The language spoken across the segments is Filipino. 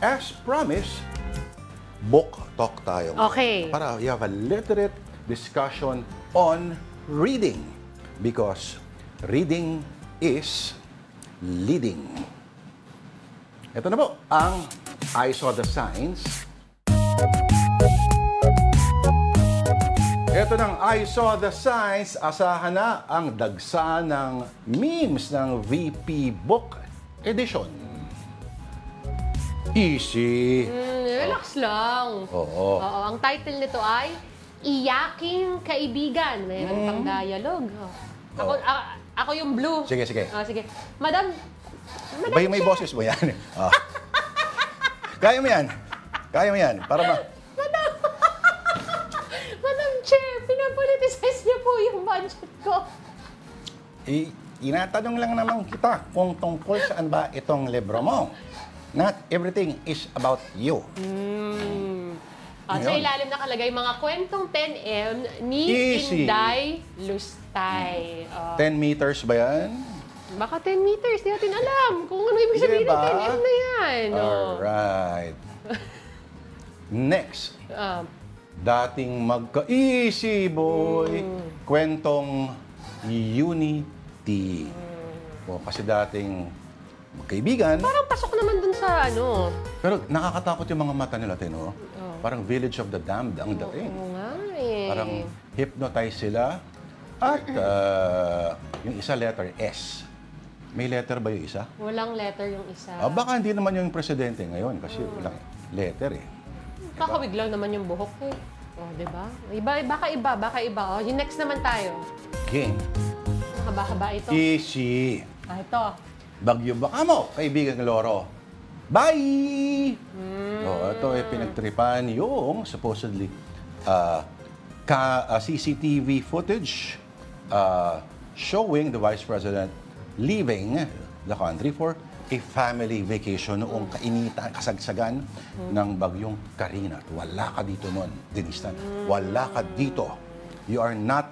as promised, book talk tayo. Okay. Para you have a literate discussion on reading. Because reading is leading. Ito na po, ang I Saw the Signs. Ito ng I Saw the Signs. Asahan na ang dagsa ng memes ng VP Book Edition. Easy. Relax lang. Oo. Oo. Ang title nito ay Iyaking Kaibigan. Mayroon pang dialogue. Ako yung blue. Sige, sige. Sige. Madam Ba yung may boses mo yan? Oh. Kaya mo yan. Kaya mo yan. Para Madam Chair, pinapoliticize niyo po yung budget ko. Inatanong lang naman kita kung tungkol saan ba itong libro mo. Not everything is about you. Sa ilalim nakalagay mga kwentong 10M ni Easy. Inday Lustay. 10 meters ba yan? Baka 10 meters, di natin alam kung ano ibig sabihin ng 10M na yan. Alright. Next. Dating magka-easy boy. Kwentong Unity. Kasi dating magkaibigan. Parang pasok naman dun sa ano. Pero nakakatakot yung mga mata nila, Tino. Parang Village of the Damned ang dating. Oo nga eh. Parang hypnotize sila. At yung isa letter S. May letter ba yung isa? Walang letter yung isa. Baka hindi naman yung presidente ngayon kasi walang letter eh. Kakawig lang naman yung buhok eh. Di ba? Baka iba. Yung next naman tayo. Game. Haba-haba ito. Easy. Ito. Bagyo baka mo, kaibigan ng Loro. Bye! Ito ay pinagtripan yung supposedly CCTV footage showing the Vice President leaving the country for a family vacation noong kainitan, kasagsagan ng bagyong Karina. Wala ka dito noon, Denistan. Wala ka dito. You are not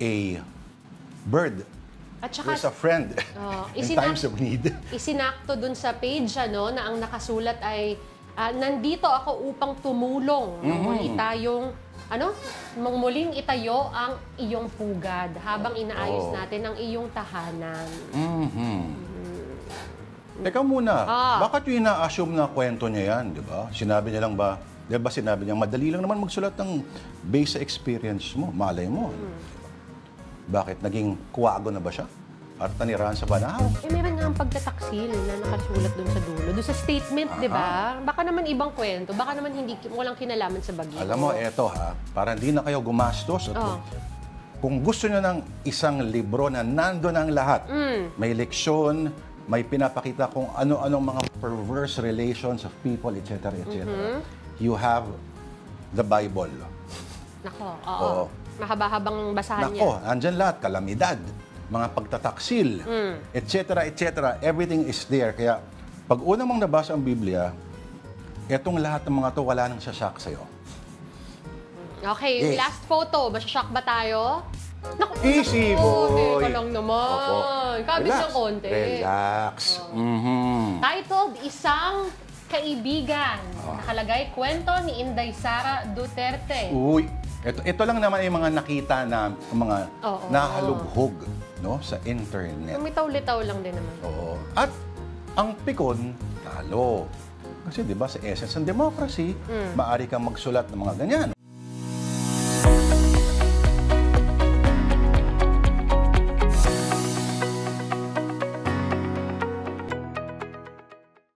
a bird. At saka, There's a friend in times of need. Isinakto dun sa page na ang nakasulat ay nandito ako upang tumulong. Muli tayong muling itayo ang iyong pugad habang inaayos natin ang iyong tahanan. Teka muna, bakit yung ina-assume na kwento niya yan, di ba? Sinabi niya lang ba, di ba sinabi niya, madali lang naman magsulat ng base sa experience mo, malay mo. Bakit? Naging kuwago na ba siya? At tanirahan sa banahaw? Meron nga ang pagtataksil na nakasulat dun sa dulo. Dun sa statement, di ba? Baka naman ibang kwento. Baka naman walang kinalaman sa bagyo. Alam mo, eto para hindi na kayo gumastos. At kung gusto nyo ng isang libro na nandun ang lahat, may leksyon, may pinapakita kung ano-anong mga perverse relations of people, etc., etc., you have the Bible. Nako, oo. Mahaba-habang basahan niya. Nako, andyan lahat, kalamidad, mga pagtataksil, etc., etc., everything is there. Kaya, pag una mong nabasa ang Biblia, etong lahat ng mga to wala nang sasyak sa'yo. Okay, last photo. Masashock ba tayo? Naku, Easy, boy! Teka lang naman. Kabit ng konti. Relax. Titled, Isang Kaibigan. Nakalagay, kwento ni Inday Sara Duterte. Uy, ito lang naman yung mga nakita na mga nahalughog sa internet. Lumitaw-litaw lang din naman. Oo. At ang pikon, talo. Kasi di ba sa essence ng democracy, maaari kang magsulat ng mga ganyan.